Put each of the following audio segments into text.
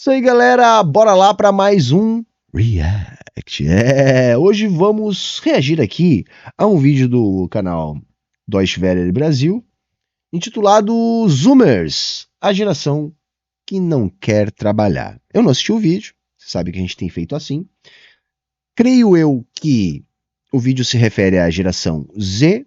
isso aí, galera, bora lá para mais um React. Hoje vamos reagir aqui a um vídeo do canal Deutsche Welle Brasil, intitulado Zoomers, a geração que não quer trabalhar. Eu não assisti o vídeo, você sabe que a gente tem feito assim. Creio eu que o vídeo se refere à geração Z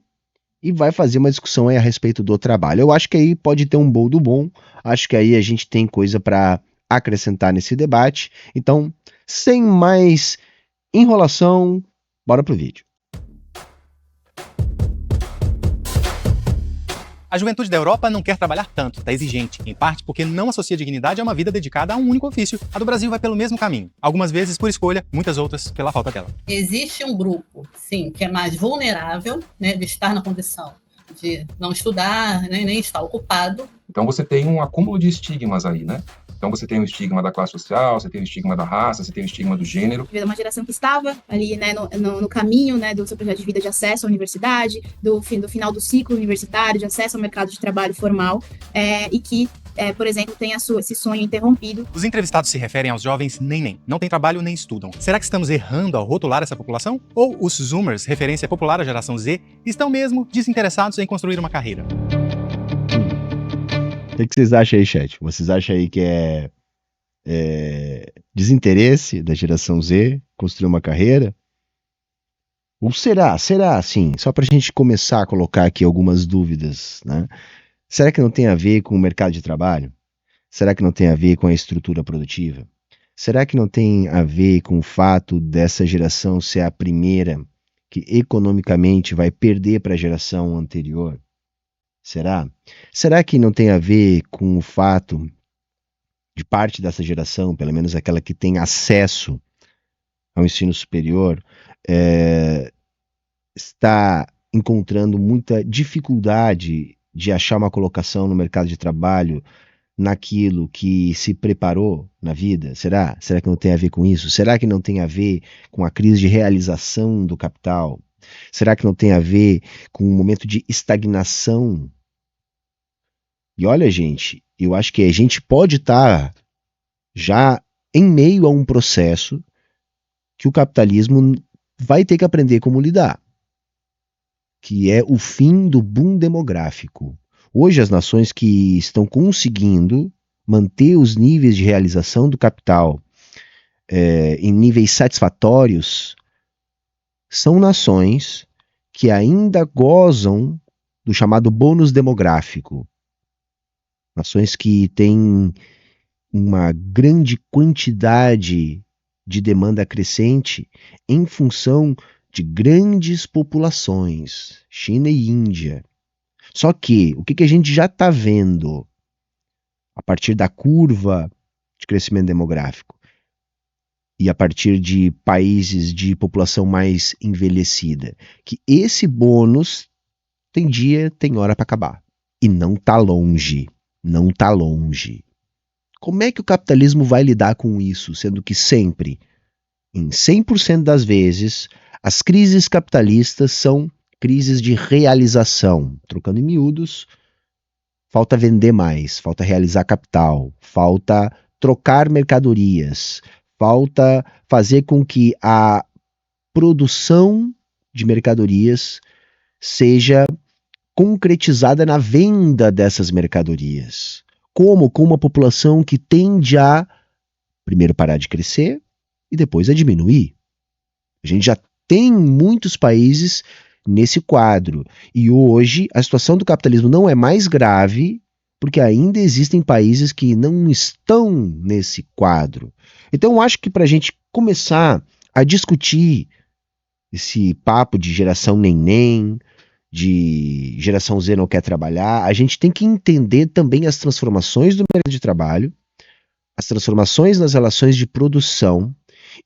e vai fazer uma discussão aí a respeito do trabalho. Eu acho que aí pode ter um bom do bom, acho que aí a gente tem coisa para acrescentar nesse debate. Então, sem mais enrolação, bora pro vídeo. A juventude da Europa não quer trabalhar tanto, está exigente, em parte porque não associa dignidade a uma vida dedicada a um único ofício. A do Brasil vai pelo mesmo caminho, algumas vezes por escolha, muitas outras pela falta dela. Existe um grupo, sim, que é mais vulnerável, né, de estar na condição de não estudar, né, nem estar ocupado. Então você tem um acúmulo de estigmas aí, né? Então você tem o estigma da classe social, você tem o estigma da raça, você tem o estigma do gênero. É uma geração que estava ali, né, no caminho, né, do seu projeto de vida de acesso à universidade, do final do ciclo universitário, de acesso ao mercado de trabalho formal, e que, por exemplo, tem esse sonho interrompido. Os entrevistados se referem aos jovens nem, não têm trabalho nem estudam. Será que estamos errando ao rotular essa população? Ou os Zoomers, referência popular à geração Z, estão mesmo desinteressados em construir uma carreira? O que vocês acham aí, chat? Vocês acham aí que é desinteresse da geração Z construir uma carreira? Ou será assim, só para a gente começar a colocar aqui algumas dúvidas, né? Será que não tem a ver com o mercado de trabalho? Será que não tem a ver com a estrutura produtiva? Será que não tem a ver com o fato dessa geração ser a primeira que economicamente vai perder para a geração anterior? Será? Será que não tem a ver com o fato de parte dessa geração, pelo menos aquela que tem acesso ao ensino superior, está encontrando muita dificuldade de achar uma colocação no mercado de trabalho naquilo que se preparou na vida? Será? Será que não tem a ver com isso? Será que não tem a ver com a crise de realização do capital? Será que não tem a ver com um momento de estagnação? E olha, gente, eu acho que a gente pode estar já em meio a um processo que o capitalismo vai ter que aprender como lidar, que é o fim do boom demográfico. Hoje, as nações que estão conseguindo manter os níveis de realização do capital em níveis satisfatórios são nações que ainda gozam do chamado bônus demográfico. Nações que têm uma grande quantidade de demanda crescente em função de grandes populações, China e Índia. Só que, o que a gente já está vendo a partir da curva de crescimento demográfico e a partir de países de população mais envelhecida, que esse bônus tem dia, tem hora para acabar. E não está longe. Não está longe. Como é que o capitalismo vai lidar com isso, sendo que sempre, em 100% das vezes, as crises capitalistas são crises de realização? Trocando em miúdos, falta vender mais, falta realizar capital, falta trocar mercadorias, falta fazer com que a produção de mercadorias seja concretizada na venda dessas mercadorias. Como? Com uma população que tende a primeiro parar de crescer e depois a diminuir. A gente já tem muitos países nesse quadro. E hoje a situação do capitalismo não é mais grave porque ainda existem países que não estão nesse quadro. Então eu acho que para a gente começar a discutir esse papo de geração neném, de geração Z não quer trabalhar, a gente tem que entender também as transformações do mercado de trabalho, as transformações nas relações de produção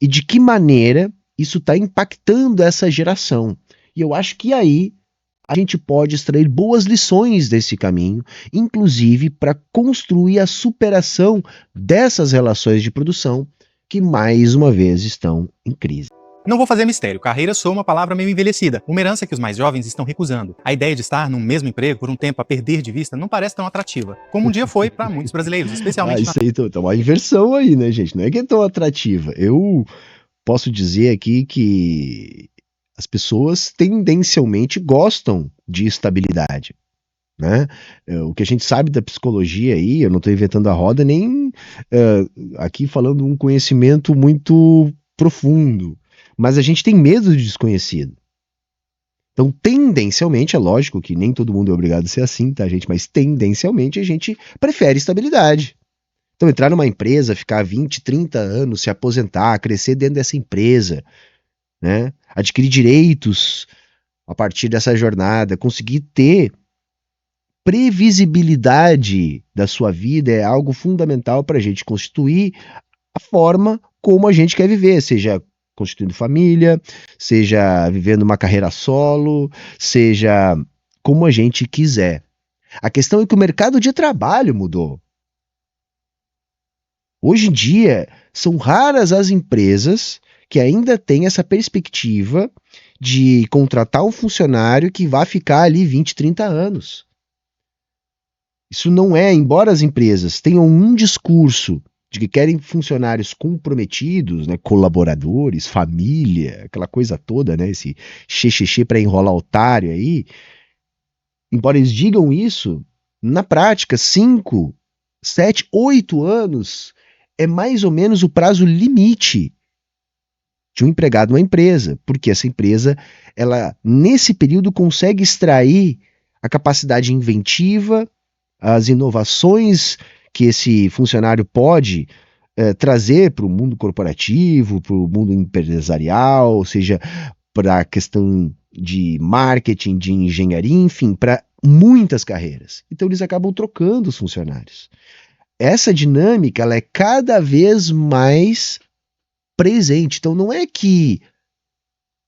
e de que maneira isso está impactando essa geração. E eu acho que aí a gente pode extrair boas lições desse caminho, inclusive para construir a superação dessas relações de produção que mais uma vez estão em crise. Não vou fazer mistério, carreira soa uma palavra meio envelhecida, uma herança que os mais jovens estão recusando. A ideia de estar no mesmo emprego por um tempo a perder de vista não parece tão atrativa, como um dia foi para muitos brasileiros, especialmente isso aí tá uma inversão aí, né, gente? Não é que é tão atrativa. Eu posso dizer aqui que as pessoas tendencialmente gostam de estabilidade, né? O que a gente sabe da psicologia aí, eu não estou inventando a roda, nem aqui falando um conhecimento muito profundo, mas a gente tem medo do desconhecido. Então, tendencialmente, é lógico que nem todo mundo é obrigado a ser assim, tá, gente? Mas tendencialmente a gente prefere estabilidade. Então, entrar numa empresa, ficar 20, 30 anos, se aposentar, crescer dentro dessa empresa, né? Adquirir direitos a partir dessa jornada, conseguir ter previsibilidade da sua vida é algo fundamental para a gente constituir a forma como a gente quer viver, seja constituindo família, seja vivendo uma carreira solo, seja como a gente quiser. A questão é que o mercado de trabalho mudou. Hoje em dia, são raras as empresas que ainda têm essa perspectiva de contratar um funcionário que vai ficar ali 20, 30 anos. Isso não é, embora as empresas tenham um discurso de que querem funcionários comprometidos, né, colaboradores, família, aquela coisa toda, né, esse xexexê para enrolar otário aí, embora eles digam isso, na prática, 5, 7, 8 anos é mais ou menos o prazo limite de um empregado numa empresa, porque essa empresa, ela nesse período consegue extrair a capacidade inventiva, as inovações que esse funcionário pode trazer para o mundo corporativo, para o mundo empresarial, ou seja, para a questão de marketing, de engenharia, enfim, para muitas carreiras. Então eles acabam trocando os funcionários. Essa dinâmica ela é cada vez mais presente. Então não é que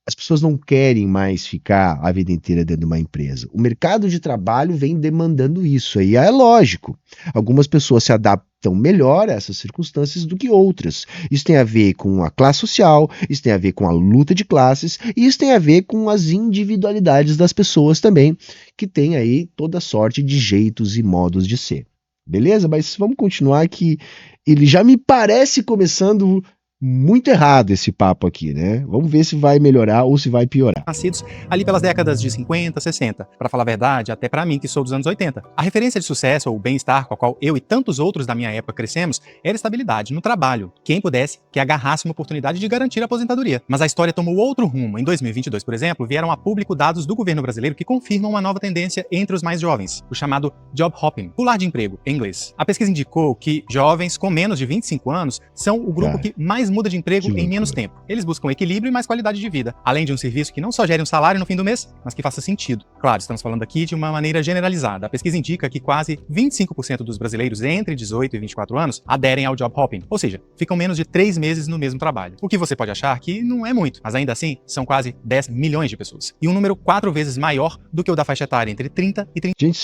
as pessoas não querem mais ficar a vida inteira dentro de uma empresa. O mercado de trabalho vem demandando isso. E é lógico. Algumas pessoas se adaptam melhor a essas circunstâncias do que outras. Isso tem a ver com a classe social, isso tem a ver com a luta de classes, e isso tem a ver com as individualidades das pessoas também, que tem aí toda sorte de jeitos e modos de ser. Beleza? Mas vamos continuar que ele já me parece começando muito errado esse papo aqui, né? Vamos ver se vai melhorar ou se vai piorar. Nascidos ali pelas décadas de 50, 60. Para falar a verdade, até para mim que sou dos anos 80. A referência de sucesso ou bem-estar com a qual eu e tantos outros da minha época crescemos era estabilidade no trabalho. Quem pudesse que agarrasse uma oportunidade de garantir a aposentadoria. Mas a história tomou outro rumo. Em 2022, por exemplo, vieram a público dados do governo brasileiro que confirmam uma nova tendência entre os mais jovens, o chamado job hopping, pular de emprego, em inglês. A pesquisa indicou que jovens com menos de 25 anos são o grupo que mais muda de emprego em menos tempo. Eles buscam equilíbrio e mais qualidade de vida, além de um serviço que não só gere um salário no fim do mês, mas que faça sentido. Claro, estamos falando aqui de uma maneira generalizada. A pesquisa indica que quase 25% dos brasileiros entre 18 e 24 anos aderem ao job hopping, ou seja, ficam menos de 3 meses no mesmo trabalho. O que você pode achar que não é muito, mas ainda assim, são quase 10 milhões de pessoas. E um número 4 vezes maior do que o da faixa etária entre 30 e 30. Gente,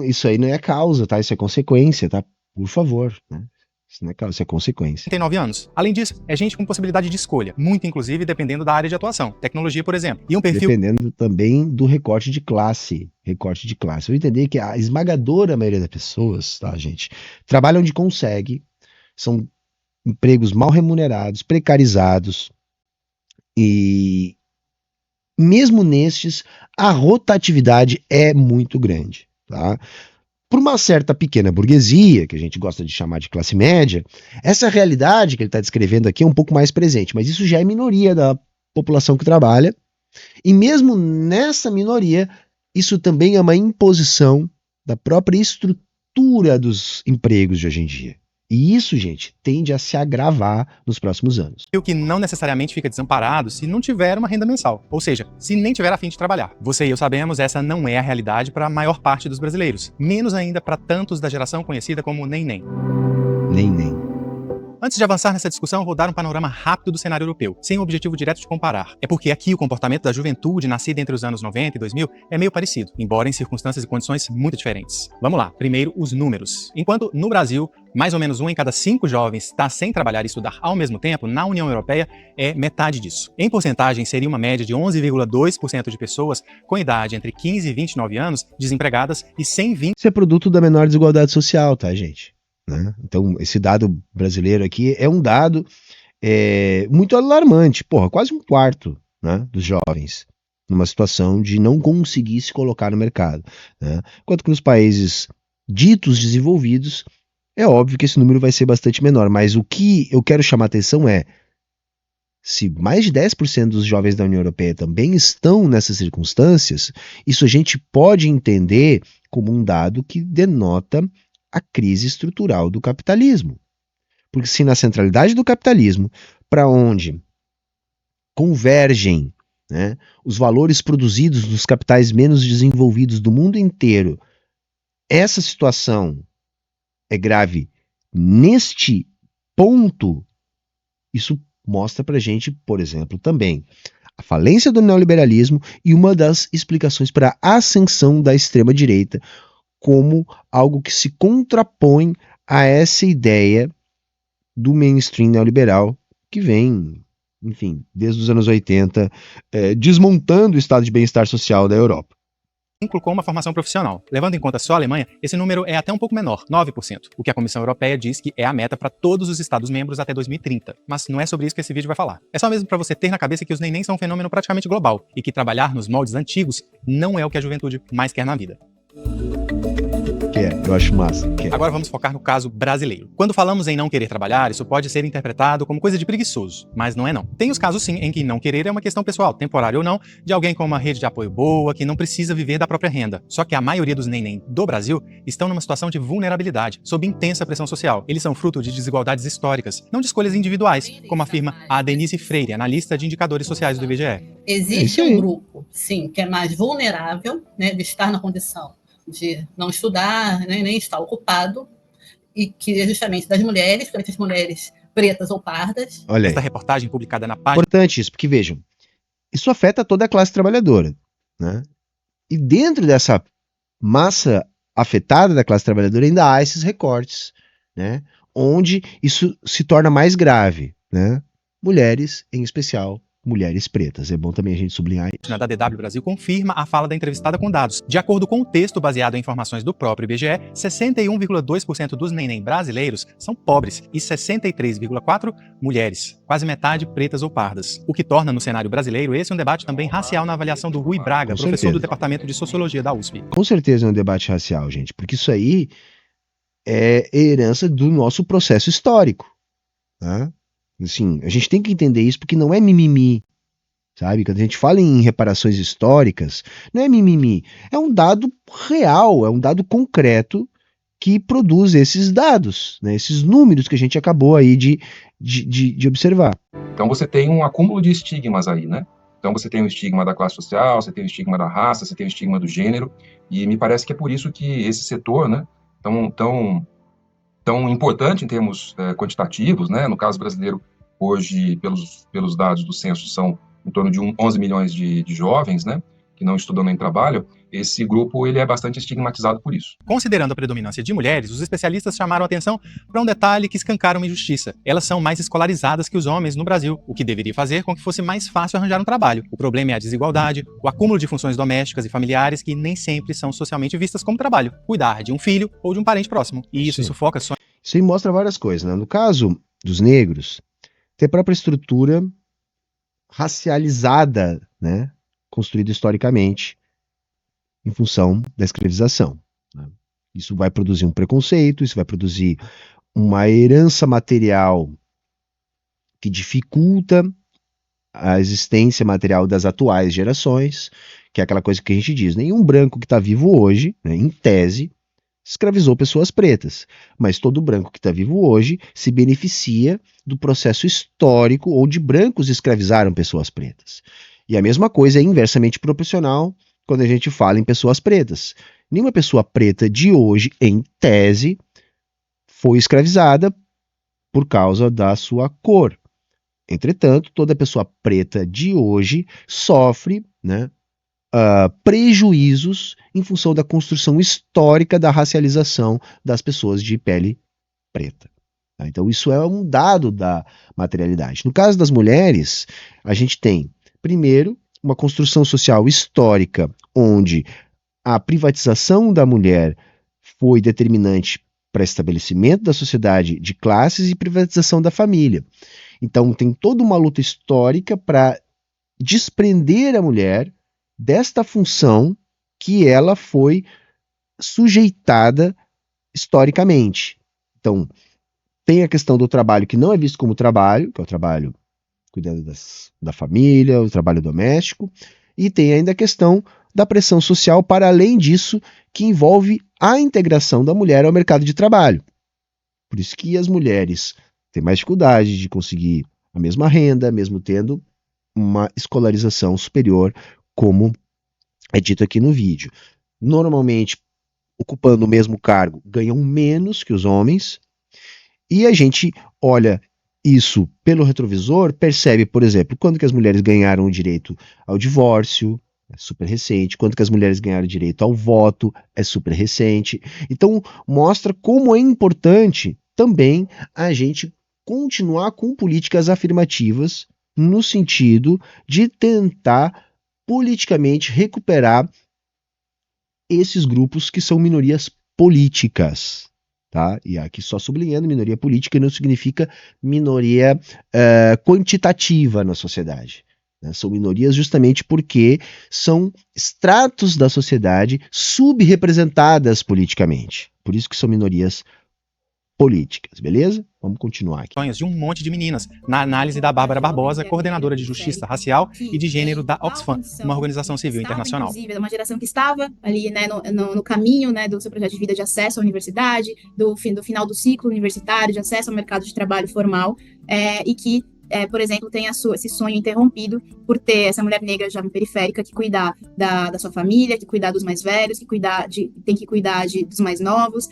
isso aí não é causa, tá? Isso é consequência, tá? Por favor, né? Isso não é causa, isso é consequência. 39 anos. Além disso, é gente com possibilidade de escolha, muito inclusive dependendo da área de atuação, tecnologia, por exemplo. E um perfil... Dependendo também do recorte de classe. Eu entender que a esmagadora maioria das pessoas, tá, gente, trabalham onde consegue, são empregos mal remunerados, precarizados, e mesmo nestes, a rotatividade é muito grande, tá? Por uma certa pequena burguesia, que a gente gosta de chamar de classe média, essa realidade que ele está descrevendo aqui é um pouco mais presente, mas isso já é minoria da população que trabalha, e mesmo nessa minoria, isso também é uma imposição da própria estrutura dos empregos de hoje em dia. E isso, gente, tende a se agravar nos próximos anos. O que não necessariamente fica desamparado se não tiver uma renda mensal. Ou seja, se nem tiver a fim de trabalhar. Você e eu sabemos, essa não é a realidade para a maior parte dos brasileiros. Menos ainda para tantos da geração conhecida como nem-nem. Nem-nem. Antes de avançar nessa discussão, vou dar um panorama rápido do cenário europeu, sem o objetivo direto de comparar. É porque aqui o comportamento da juventude nascida entre os anos 90 e 2000 é meio parecido, embora em circunstâncias e condições muito diferentes. Vamos lá, primeiro os números. Enquanto no Brasil, mais ou menos 1 em cada 5 jovens está sem trabalhar e estudar ao mesmo tempo, na União Europeia é metade disso. Em porcentagem, seria uma média de 11,2% de pessoas com idade entre 15 e 29 anos desempregadas e 120... Isso é produto da menor desigualdade social, tá, gente? Né? Então, esse dado brasileiro aqui é um dado muito alarmante. Porra, quase 1/4, né, dos jovens numa situação de não conseguir se colocar no mercado, né? Enquanto que nos países ditos desenvolvidos, é óbvio que esse número vai ser bastante menor, mas o que eu quero chamar a atenção é, se mais de 10% dos jovens da União Europeia também estão nessas circunstâncias, isso a gente pode entender como um dado que denota a crise estrutural do capitalismo. Porque se na centralidade do capitalismo, para onde convergem, né, os valores produzidos nos capitais menos desenvolvidos do mundo inteiro, essa situação é grave neste ponto, isso mostra pra gente, por exemplo, também a falência do neoliberalismo e uma das explicações para a ascensão da extrema-direita como algo que se contrapõe a essa ideia do mainstream neoliberal que vem, enfim, desde os anos 80, desmontando o estado de bem-estar social da Europa. Com uma formação profissional. Levando em conta só a Alemanha, esse número é até um pouco menor, 9%, o que a Comissão Europeia diz que é a meta para todos os Estados-membros até 2030. Mas não é sobre isso que esse vídeo vai falar. É só mesmo para você ter na cabeça que os nenéns são um fenômeno praticamente global e que trabalhar nos moldes antigos não é o que a juventude mais quer na vida. Eu acho massa. Agora vamos focar no caso brasileiro. Quando falamos em não querer trabalhar, isso pode ser interpretado como coisa de preguiçoso, mas não é não. Tem os casos sim em que não querer é uma questão pessoal, temporária ou não, de alguém com uma rede de apoio boa, que não precisa viver da própria renda. Só que a maioria dos neném do Brasil estão numa situação de vulnerabilidade, sob intensa pressão social. Eles são fruto de desigualdades históricas, não de escolhas individuais, como afirma a Denise Freire, analista de indicadores sociais do IBGE. Existe um grupo, sim, que é mais vulnerável, né, de estar na condição de não estudar, né, nem estar ocupado, e que é justamente das mulheres, principalmente as mulheres pretas ou pardas. Olha aí. Esta reportagem publicada na página... Importante isso, porque vejam, isso afeta toda a classe trabalhadora, né? E dentro dessa massa afetada da classe trabalhadora ainda há esses recortes, né? Onde isso se torna mais grave, né? Mulheres, em especial, mulheres pretas. É bom também a gente sublinhar isso. Da DW Brasil confirma a fala da entrevistada com dados. De acordo com o texto baseado em informações do próprio IBGE, 61,2% dos neném brasileiros são pobres e 63,4% mulheres, quase metade pretas ou pardas. O que torna no cenário brasileiro esse um debate também racial na avaliação do Rui Braga, professor do Departamento de Sociologia da USP. Com certeza é um debate racial, gente, porque isso aí é herança do nosso processo histórico, né? Assim, a gente tem que entender isso porque não é mimimi, sabe? Quando a gente fala em reparações históricas, não é mimimi, é um dado real, é um dado concreto que produz esses dados, né? Esses números que a gente acabou aí de observar. Então você tem um acúmulo de estigmas aí, né? Então você tem o estigma da classe social, você tem o estigma da raça, você tem o estigma do gênero, e me parece que é por isso que esse setor, né, tão importante em termos quantitativos, né? No caso brasileiro, hoje, pelos dados do censo, são em torno de 11 milhões de jovens, né, que não estudam nem trabalham. Esse grupo ele é bastante estigmatizado por isso. Considerando a predominância de mulheres, os especialistas chamaram a atenção para um detalhe que escancara uma injustiça. Elas são mais escolarizadas que os homens no Brasil, o que deveria fazer com que fosse mais fácil arranjar um trabalho. O problema é a desigualdade, o acúmulo de funções domésticas e familiares que nem sempre são socialmente vistas como trabalho. Cuidar de um filho ou de um parente próximo. E isso sufoca só... Isso aí mostra várias coisas, né? No caso dos negros, tem a própria estrutura racializada, né, construída historicamente em função da escravização, né? Isso vai produzir um preconceito, isso vai produzir uma herança material que dificulta a existência material das atuais gerações, que é aquela coisa que a gente diz, nenhum branco que está vivo hoje, né, em tese, escravizou pessoas pretas, mas todo branco que está vivo hoje se beneficia do processo histórico onde brancos escravizaram pessoas pretas. E a mesma coisa é inversamente proporcional quando a gente fala em pessoas pretas. Nenhuma pessoa preta de hoje, em tese, foi escravizada por causa da sua cor. Entretanto, toda pessoa preta de hoje sofre, né, prejuízos em função da construção histórica da racialização das pessoas de pele preta. Tá? Então, isso é um dado da materialidade. No caso das mulheres, a gente tem, primeiro, uma construção social histórica onde a privatização da mulher foi determinante para estabelecimento da sociedade de classes e privatização da família. Então, tem toda uma luta histórica para desprender a mulher desta função que ela foi sujeitada historicamente. Então, tem a questão do trabalho que não é visto como trabalho, que é o trabalho cuidando da família, o trabalho doméstico, e tem ainda a questão da pressão social para além disso, que envolve a integração da mulher ao mercado de trabalho. Por isso que as mulheres têm mais dificuldade de conseguir a mesma renda, mesmo tendo uma escolarização superior, como é dito aqui no vídeo. Normalmente, ocupando o mesmo cargo, ganham menos que os homens, e a gente olha isso pelo retrovisor, percebe, por exemplo, quando que as mulheres ganharam o direito ao divórcio, é super recente, quando que as mulheres ganharam o direito ao voto, é super recente. Então, mostra como é importante também a gente continuar com políticas afirmativas no sentido de tentar politicamente recuperar esses grupos que são minorias políticas. Tá? E aqui só sublinhando, minoria política não significa minoria quantitativa na sociedade. Né? São minorias justamente porque são estratos da sociedade subrepresentadas politicamente. Por isso que são minorias políticas, beleza? Vamos continuar aqui. De um monte de meninas, na análise da Bárbara Barbosa, coordenadora de Justiça Racial e de Gênero da Oxfam, uma organização civil internacional. Inclusive, uma geração que estava ali, né, no caminho, né, do seu projeto de vida de acesso à universidade, do final do ciclo universitário, de acesso ao mercado de trabalho formal, e que, por exemplo, tem esse sonho interrompido por ter essa mulher negra jovem periférica que cuidar da sua família, que cuidar dos mais velhos, que tem que cuidar dos mais novos,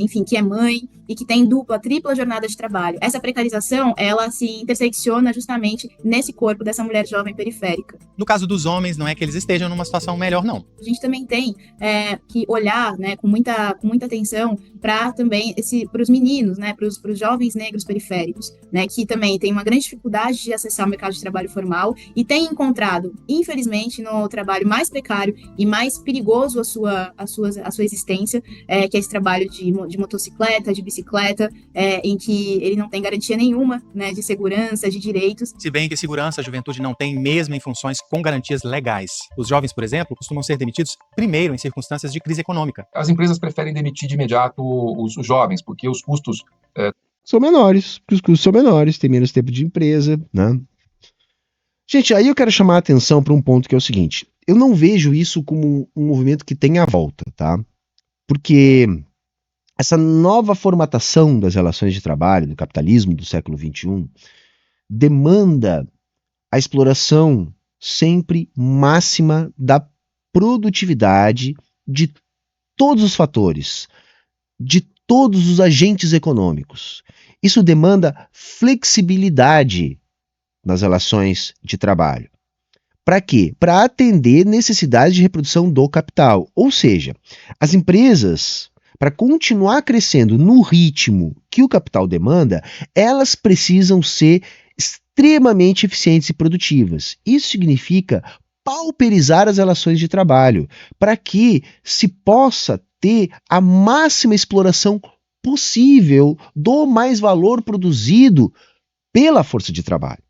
enfim, que é mãe e que tem tripla jornada de trabalho. Essa precarização, ela se intersecciona justamente nesse corpo dessa mulher jovem periférica. No caso dos homens, não é que eles estejam numa situação melhor, não. A gente também tem que olhar, né, com muita atenção para também para os meninos, né, para os jovens negros periféricos, né, que também tem uma grande dificuldade de acessar o mercado de trabalho formal e tem encontrado, infelizmente, no trabalho mais precário e mais perigoso a sua existência, que é esse trabalho de motocicleta, de bicicleta, em que ele não tem garantia nenhuma, né, de segurança, de direitos. Se bem que segurança a juventude não tem mesmo em funções com garantias legais. Os jovens, por exemplo, costumam ser demitidos primeiro em circunstâncias de crise econômica. As empresas preferem demitir de imediato os jovens, porque os custos são menores, porque os custos são menores, tem menos tempo de empresa, né? Gente, aí eu quero chamar a atenção para um ponto que é o seguinte, eu não vejo isso como um movimento que tenha volta, tá? Porque essa nova formatação das relações de trabalho, do capitalismo do século XXI, demanda a exploração sempre máxima da produtividade de todos os fatores, de todos os agentes econômicos. Isso demanda flexibilidade nas relações de trabalho. Para quê? Para atender necessidades de reprodução do capital. Ou seja, as empresas, para continuar crescendo no ritmo que o capital demanda, elas precisam ser extremamente eficientes e produtivas. Isso significa pauperizar as relações de trabalho, para que se possa ter a máxima exploração possível do mais valor produzido pela força de trabalho.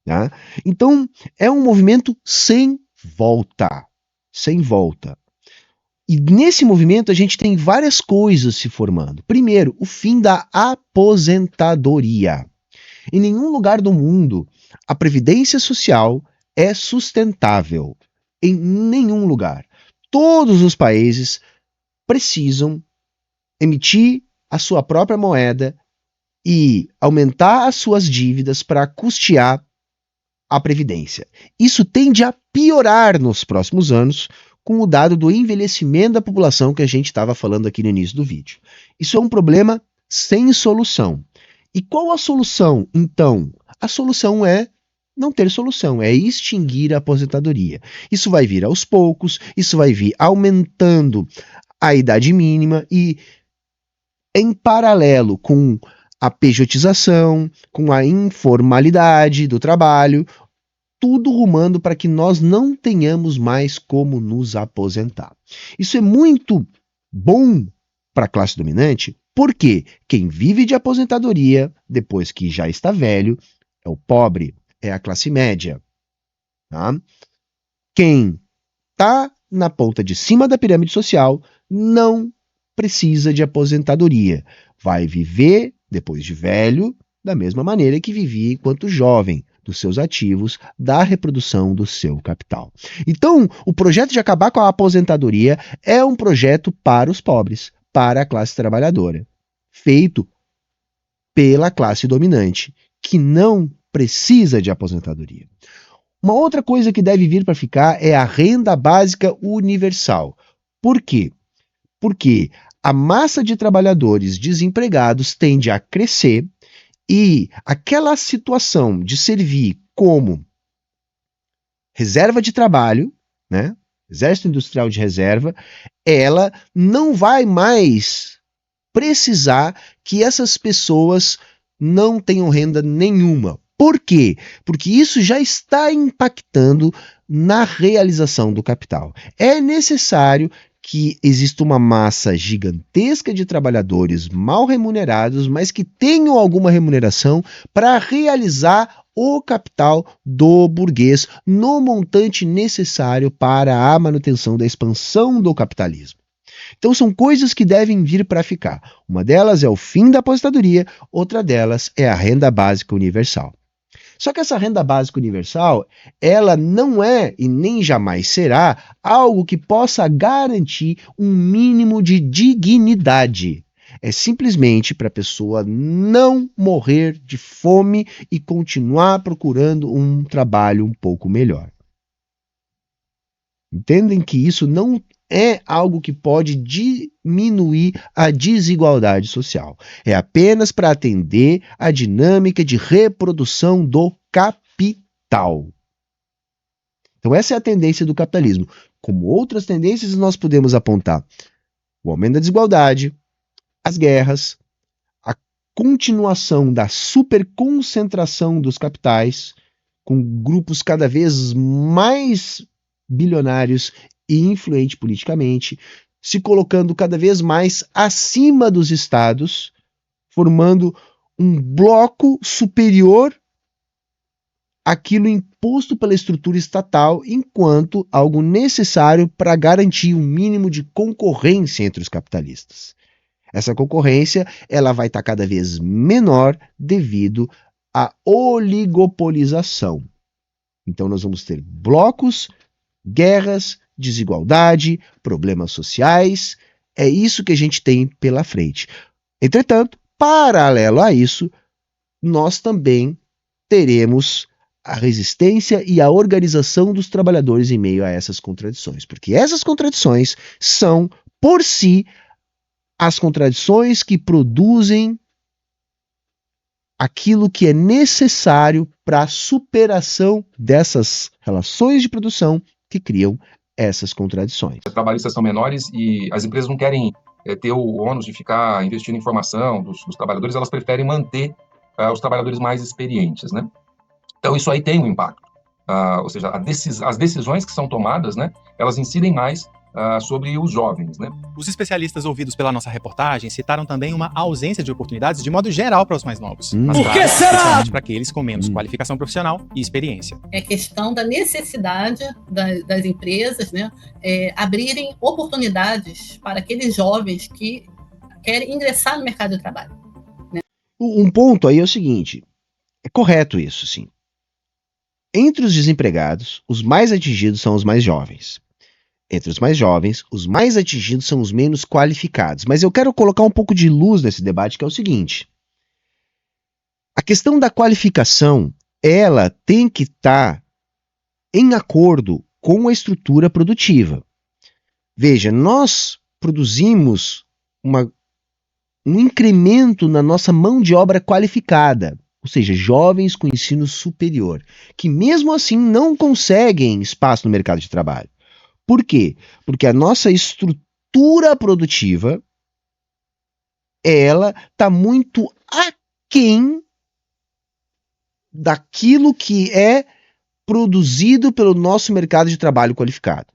Tá? Então, é um movimento sem volta. Sem volta. E nesse movimento a gente tem várias coisas se formando. Primeiro, o fim da aposentadoria. Em nenhum lugar do mundo a previdência social é sustentável. Em nenhum lugar. Todos os países precisam emitir a sua própria moeda e aumentar as suas dívidas para custear a previdência. Isso tende a piorar nos próximos anos com o dado do envelhecimento da população que a gente estava falando aqui no início do vídeo. Isso é um problema sem solução. E qual a solução, então? A solução é não ter solução, é extinguir a aposentadoria. Isso vai vir aos poucos, isso vai vir aumentando a idade mínima e, em paralelo com a pejotização, com a informalidade do trabalho, tudo rumando para que nós não tenhamos mais como nos aposentar. Isso é muito bom para a classe dominante, porque quem vive de aposentadoria, depois que já está velho, é o pobre, é a classe média. Tá? Quem está na ponta de cima da pirâmide social não precisa de aposentadoria. Vai viver, depois de velho, da mesma maneira que vivia enquanto jovem, dos seus ativos, da reprodução do seu capital. Então, o projeto de acabar com a aposentadoria é um projeto para os pobres, para a classe trabalhadora, feito pela classe dominante, que não precisa de aposentadoria. Uma outra coisa que deve vir para ficar é a renda básica universal. Por quê? Porque a massa de trabalhadores desempregados tende a crescer e aquela situação de servir como reserva de trabalho, né? Exército Industrial de Reserva, ela não vai mais precisar que essas pessoas não tenham renda nenhuma. Por quê? Porque isso já está impactando na realização do capital. É necessário que exista uma massa gigantesca de trabalhadores mal remunerados, mas que tenham alguma remuneração para realizar o capital do burguês no montante necessário para a manutenção da expansão do capitalismo. Então são coisas que devem vir para ficar. Uma delas é o fim da aposentadoria, outra delas é a renda básica universal. Só que essa renda básica universal, ela não é e nem jamais será algo que possa garantir um mínimo de dignidade. É simplesmente para a pessoa não morrer de fome e continuar procurando um trabalho um pouco melhor. Entendem que isso não é algo que pode diminuir a desigualdade social. É apenas para atender a dinâmica de reprodução do capital. Então essa é a tendência do capitalismo. Como outras tendências, nós podemos apontar o aumento da desigualdade, as guerras, a continuação da superconcentração dos capitais, com grupos cada vez mais bilionários e influente politicamente, se colocando cada vez mais acima dos estados, formando um bloco superior àquilo imposto pela estrutura estatal, enquanto algo necessário para garantir um mínimo de concorrência entre os capitalistas. Essa concorrência ela vai estar cada vez menor devido à oligopolização. Então nós vamos ter blocos, guerras, desigualdade, problemas sociais, é isso que a gente tem pela frente. Entretanto, paralelo a isso, nós também teremos a resistência e a organização dos trabalhadores em meio a essas contradições, porque essas contradições são, por si, as contradições que produzem aquilo que é necessário para a superação dessas relações de produção que criam essas contradições. Os trabalhistas são menores e as empresas não querem ter o ônus de ficar investindo em formação dos trabalhadores, elas preferem manter os trabalhadores mais experientes, né? Então isso aí tem um impacto, ou seja, as decisões que são tomadas, né, elas incidem mais sobre os jovens, né? Os especialistas ouvidos pela nossa reportagem citaram também uma ausência de oportunidades de modo geral para os mais novos. Mas, Por que será? Especialmente para aqueles com menos qualificação profissional e experiência. É questão da necessidade das empresas, né, abrirem oportunidades para aqueles jovens que querem ingressar no mercado de trabalho. Né? Um ponto aí é o seguinte, é correto isso, sim. Entre os desempregados, os mais atingidos são os mais jovens. Entre os mais jovens, os mais atingidos são os menos qualificados. Mas eu quero colocar um pouco de luz nesse debate, que é o seguinte. A questão da qualificação, ela tem que estar em acordo com a estrutura produtiva. Veja, nós produzimos uma um incremento na nossa mão de obra qualificada, ou seja, jovens com ensino superior, que mesmo assim não conseguem espaço no mercado de trabalho. Por quê? Porque a nossa estrutura produtiva, ela está muito aquém daquilo que é produzido pelo nosso mercado de trabalho qualificado.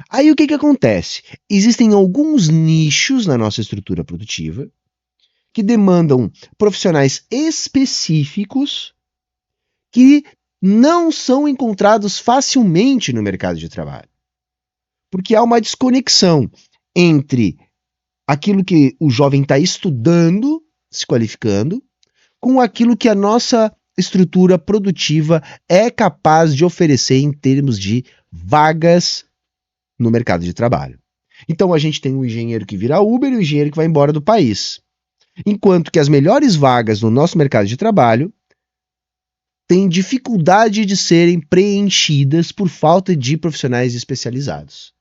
Aí o que acontece? Existem alguns nichos na nossa estrutura produtiva que demandam profissionais específicos que não são encontrados facilmente no mercado de trabalho. Porque há uma desconexão entre aquilo que o jovem está estudando, se qualificando, com aquilo que a nossa estrutura produtiva é capaz de oferecer em termos de vagas no mercado de trabalho. Então a gente tem um engenheiro que vira Uber e um engenheiro que vai embora do país. Enquanto que as melhores vagas no nosso mercado de trabalho têm dificuldade de serem preenchidas por falta de profissionais especializados.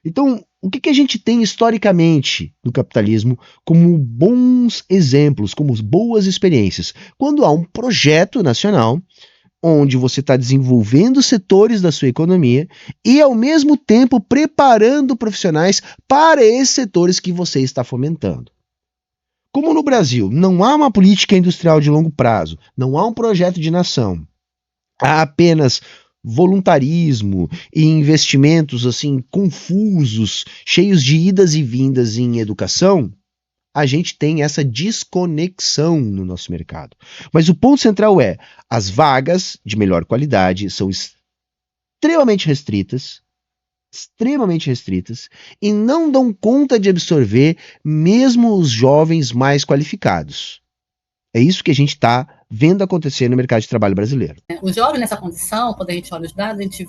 Então, o que a gente tem historicamente no capitalismo como bons exemplos, como boas experiências? Quando há um projeto nacional onde você está desenvolvendo setores da sua economia e, ao mesmo tempo, preparando profissionais para esses setores que você está fomentando. Como no Brasil não há uma política industrial de longo prazo, não há um projeto de nação, há apenas voluntarismo e investimentos assim confusos, cheios de idas e vindas em educação, a gente tem essa desconexão no nosso mercado. Mas o ponto central é, as vagas de melhor qualidade são extremamente restritas e não dão conta de absorver mesmo os jovens mais qualificados. É isso que a gente está vendo acontecer no mercado de trabalho brasileiro. Os jovens nessa condição, quando a gente olha os dados, a gente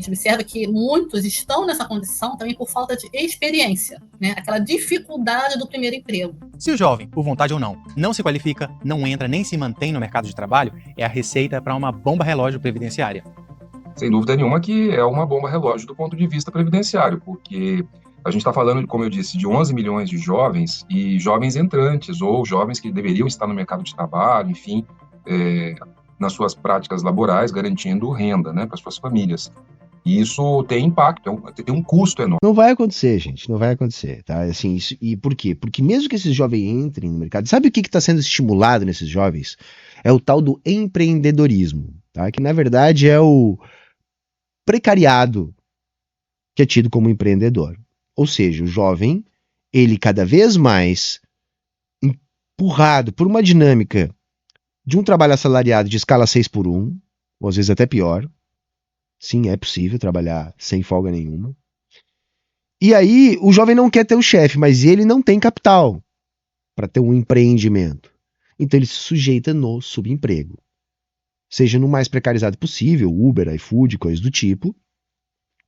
observa que muitos estão nessa condição também por falta de experiência, né? Aquela dificuldade do primeiro emprego. Se o jovem, por vontade ou não se qualifica, não entra nem se mantém no mercado de trabalho, é a receita para uma bomba relógio previdenciária. Sem dúvida nenhuma que é uma bomba relógio do ponto de vista previdenciário, porque a gente está falando, como eu disse, de 11 milhões de jovens e jovens entrantes ou jovens que deveriam estar no mercado de trabalho, enfim, nas suas práticas laborais, garantindo renda, né, para suas famílias. E isso tem impacto, tem um custo enorme. Não vai acontecer, gente, não vai acontecer, tá? Assim, isso, e por quê? Porque mesmo que esses jovens entrem no mercado, sabe o que está sendo estimulado nesses jovens? É o tal do empreendedorismo, tá? Que na verdade é o precariado que é tido como empreendedor. Ou seja, o jovem, ele cada vez mais empurrado por uma dinâmica de um trabalho assalariado de escala 6x1, ou às vezes até pior. Sim, é possível trabalhar sem folga nenhuma. E aí, o jovem não quer ter o chefe, mas ele não tem capital para ter um empreendimento. Então ele se sujeita no subemprego. Seja no mais precarizado possível, Uber, iFood, coisas do tipo,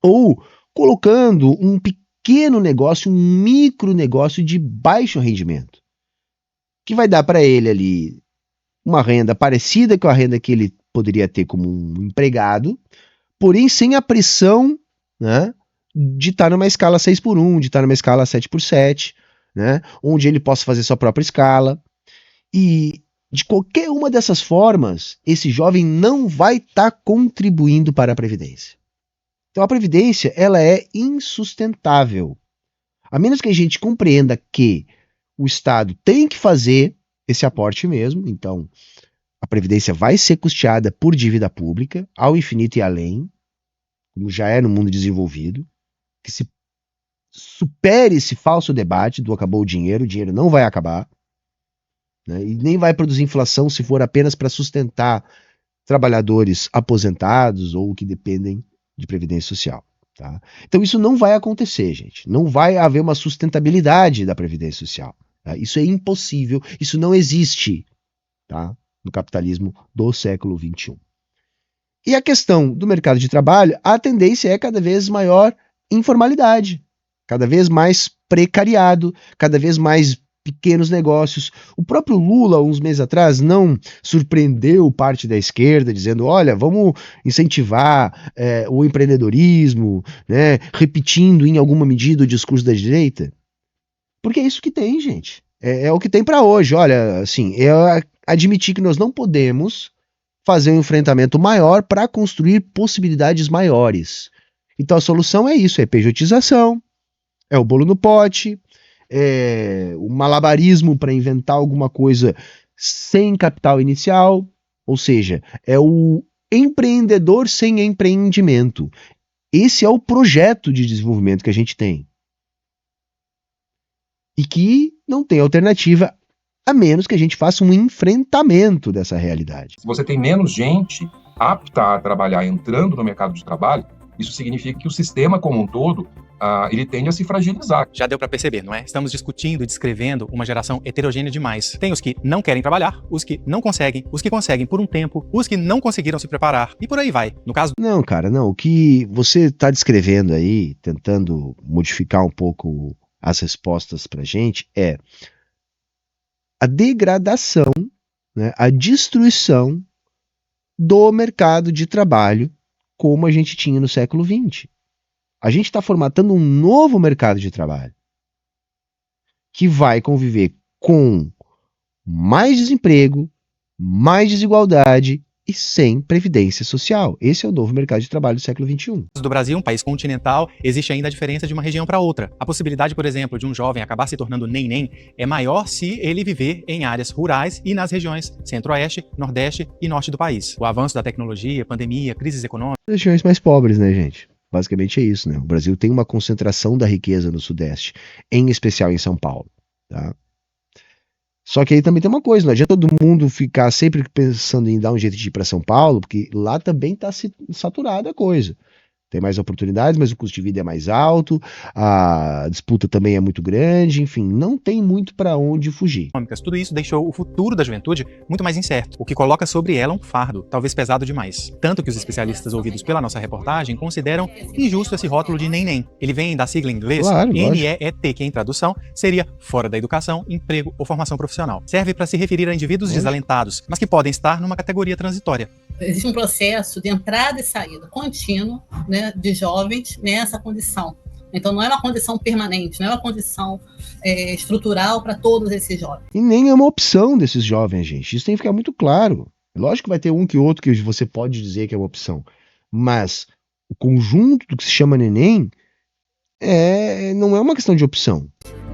ou colocando um pequeno negócio, um micro negócio de baixo rendimento, que vai dar para ele ali uma renda parecida com a renda que ele poderia ter como um empregado, porém sem a pressão, né, de estar numa escala 6x1, de estar numa escala 7x7, né, onde ele possa fazer sua própria escala. E de qualquer uma dessas formas, esse jovem não vai estar contribuindo para a Previdência. Então a Previdência, ela é insustentável. A menos que a gente compreenda que o Estado tem que fazer esse aporte mesmo, então a Previdência vai ser custeada por dívida pública, ao infinito e além, como já é no mundo desenvolvido, que se supere esse falso debate do acabou o dinheiro não vai acabar, né, e nem vai produzir inflação se for apenas para sustentar trabalhadores aposentados ou que dependem de previdência social. Tá? Então isso não vai acontecer, gente. Não vai haver uma sustentabilidade da previdência social. Tá? Isso é impossível, isso não existe, tá, no capitalismo do século XXI. E a questão do mercado de trabalho, a tendência é cada vez maior informalidade, cada vez mais precariado, cada vez mais pequenos negócios. O próprio Lula, uns meses atrás, não surpreendeu parte da esquerda, dizendo, olha, vamos incentivar o empreendedorismo, né, repetindo em alguma medida o discurso da direita? Porque é isso que tem, gente. É o que tem para hoje. Olha, assim, admitir que nós não podemos fazer um enfrentamento maior para construir possibilidades maiores. Então a solução é isso, é pejotização, é o bolo no pote, é o malabarismo para inventar alguma coisa sem capital inicial, ou seja, é o empreendedor sem empreendimento. Esse é o projeto de desenvolvimento que a gente tem. E que não tem alternativa a menos que a gente faça um enfrentamento dessa realidade. Se você tem menos gente apta a trabalhar entrando no mercado de trabalho, isso significa que o sistema como um todo, ele tende a se fragilizar. Já deu para perceber, não é? Estamos discutindo e descrevendo uma geração heterogênea demais. Tem os que não querem trabalhar, os que não conseguem, os que conseguem por um tempo, os que não conseguiram se preparar, e por aí vai. No caso... Não, cara, não. O que você está descrevendo aí, tentando modificar um pouco as respostas pra gente, é a degradação, né, a destruição do mercado de trabalho como a gente tinha no século XX. A gente está formatando um novo mercado de trabalho que vai conviver com mais desemprego, mais desigualdade e sem previdência social. Esse é o novo mercado de trabalho do século XXI. Do Brasil, um país continental, existe ainda a diferença de uma região para outra. A possibilidade, por exemplo, de um jovem acabar se tornando neném é maior se ele viver em áreas rurais e nas regiões centro-oeste, nordeste e norte do país. O avanço da tecnologia, pandemia, crises econômicas... As regiões mais pobres, né, gente? Basicamente é isso, né? O Brasil tem uma concentração da riqueza no Sudeste, em especial em São Paulo, tá? Só que aí também tem uma coisa, não adianta todo mundo ficar sempre pensando em dar um jeito de ir para São Paulo, porque lá também está saturada a coisa. Tem mais oportunidades, mas o custo de vida é mais alto, a disputa também é muito grande, enfim, não tem muito para onde fugir. Tudo isso deixou o futuro da juventude muito mais incerto, o que coloca sobre ela um fardo, talvez pesado demais. Tanto que os especialistas ouvidos pela nossa reportagem consideram injusto esse rótulo de nem. Ele vem da sigla em inglês NEET, que em tradução seria fora da educação, emprego ou formação profissional. Serve para se referir a indivíduos desalentados, mas que podem estar numa categoria transitória. Existe um processo de entrada e saída contínuo, né, de jovens nessa condição. Então não é uma condição permanente, não é uma condição estrutural para todos esses jovens. E nem é uma opção desses jovens, gente. Isso tem que ficar muito claro. Lógico que vai ter um que outro que você pode dizer que é uma opção. Mas o conjunto do que se chama neném não é uma questão de opção.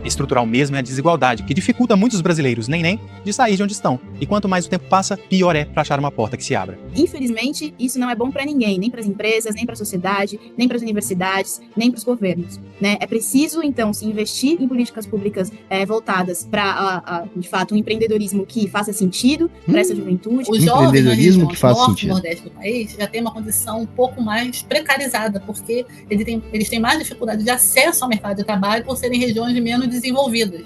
Estrutural mesmo é a desigualdade, que dificulta muitos brasileiros nem de sair de onde estão. E quanto mais o tempo passa, pior é para achar uma porta que se abra. Infelizmente, isso não é bom para ninguém, nem para as empresas, nem para a sociedade, nem para as universidades, nem para os governos, né? É preciso, então, se investir em políticas públicas voltadas para, de fato, um empreendedorismo que faça sentido para essa juventude. Os jovens na região norte e nordeste do país já tem uma condição um pouco mais precarizada, porque eles têm mais dificuldade de acesso ao mercado de trabalho por serem regiões de menos desenvolvidas.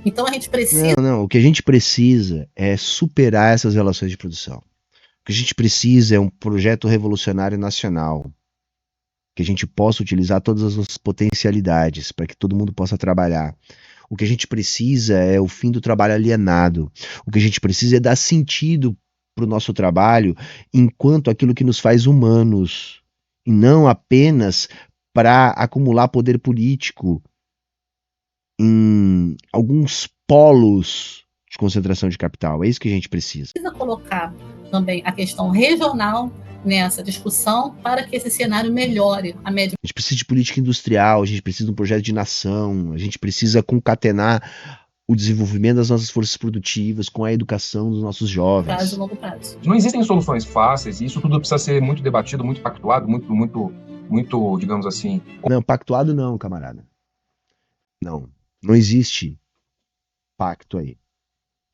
Então a gente precisa... Não, o que a gente precisa é superar essas relações de produção. O que a gente precisa é um projeto revolucionário nacional, que a gente possa utilizar todas as nossas potencialidades para que todo mundo possa trabalhar. O que a gente precisa é o fim do trabalho alienado. O que a gente precisa é dar sentido para o nosso trabalho enquanto aquilo que nos faz humanos, e não apenas para acumular poder político em alguns polos de concentração de capital. É isso que a gente precisa. Precisa colocar também a questão regional nessa discussão para que esse cenário melhore a média. A gente precisa de política industrial, a gente precisa de um projeto de nação, a gente precisa concatenar o desenvolvimento das nossas forças produtivas com a educação dos nossos jovens. Prazo e longo prazo. Não existem soluções fáceis, e isso tudo precisa ser muito debatido, muito pactuado, muito, digamos assim... Não, pactuado não, camarada. Não existe pacto aí.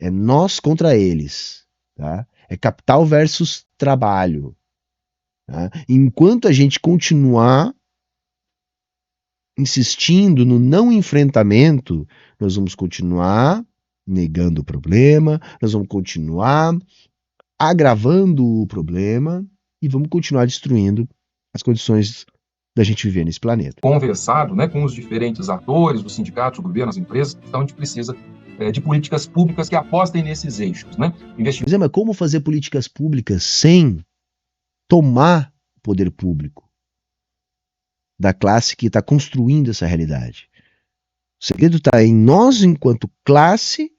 É nós contra eles, tá? É capital versus trabalho. Tá? Enquanto a gente continuar insistindo no não enfrentamento, nós vamos continuar negando o problema, nós vamos continuar agravando o problema e vamos continuar destruindo as condições da gente viver nesse planeta. Conversado, né, com os diferentes atores, os sindicatos, o governo, as empresas, então a gente precisa de políticas públicas que apostem nesses eixos, né? Mas como fazer políticas públicas sem tomar o poder público da classe que está construindo essa realidade? O segredo está em nós, enquanto classe,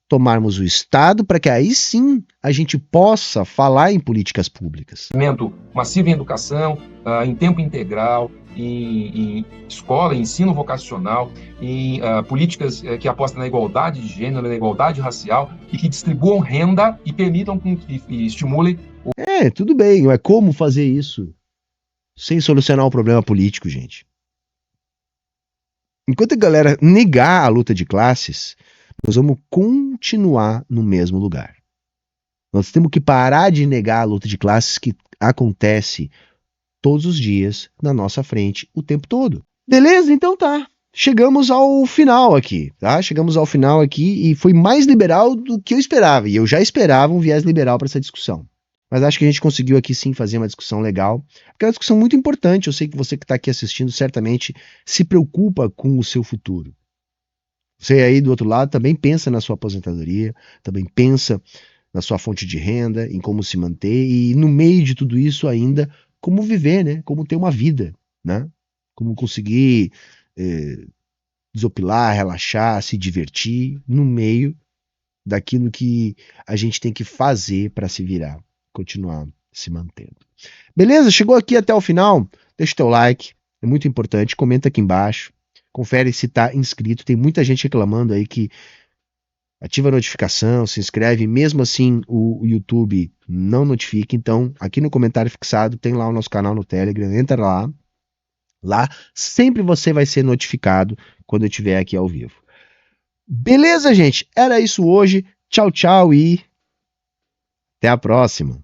tomarmos o Estado para que aí sim a gente possa falar em políticas públicas. Investimento massivo em educação, em tempo integral, em escola, em ensino vocacional, em políticas que apostam na igualdade de gênero, na igualdade racial e que distribuam renda e permitam e estimulem. Tudo bem, mas como fazer isso sem solucionar o problema político, gente? Enquanto a galera negar a luta de classes, nós vamos continuar no mesmo lugar. Nós temos que parar de negar a luta de classes que acontece todos os dias na nossa frente o tempo todo. Beleza? Então tá. Chegamos ao final aqui, tá? Chegamos ao final aqui e foi mais liberal do que eu esperava. E eu já esperava um viés liberal para essa discussão. Mas acho que a gente conseguiu aqui sim fazer uma discussão legal, porque é uma discussão muito importante. Eu sei que você que está aqui assistindo certamente se preocupa com o seu futuro. Você aí do outro lado também pensa na sua aposentadoria, também pensa na sua fonte de renda, em como se manter e no meio de tudo isso ainda, como viver, né? Como ter uma vida, né? Como conseguir desopilar, relaxar, se divertir no meio daquilo que a gente tem que fazer para se virar, continuar se mantendo. Beleza? Chegou aqui até o final? Deixa o teu like, é muito importante, comenta aqui embaixo, confere se está inscrito, tem muita gente reclamando aí que ativa a notificação, se inscreve, mesmo assim o YouTube não notifica, então aqui no comentário fixado tem lá o nosso canal no Telegram, entra lá, sempre você vai ser notificado quando eu estiver aqui ao vivo. Beleza, gente? Era isso hoje, tchau, tchau e até a próxima.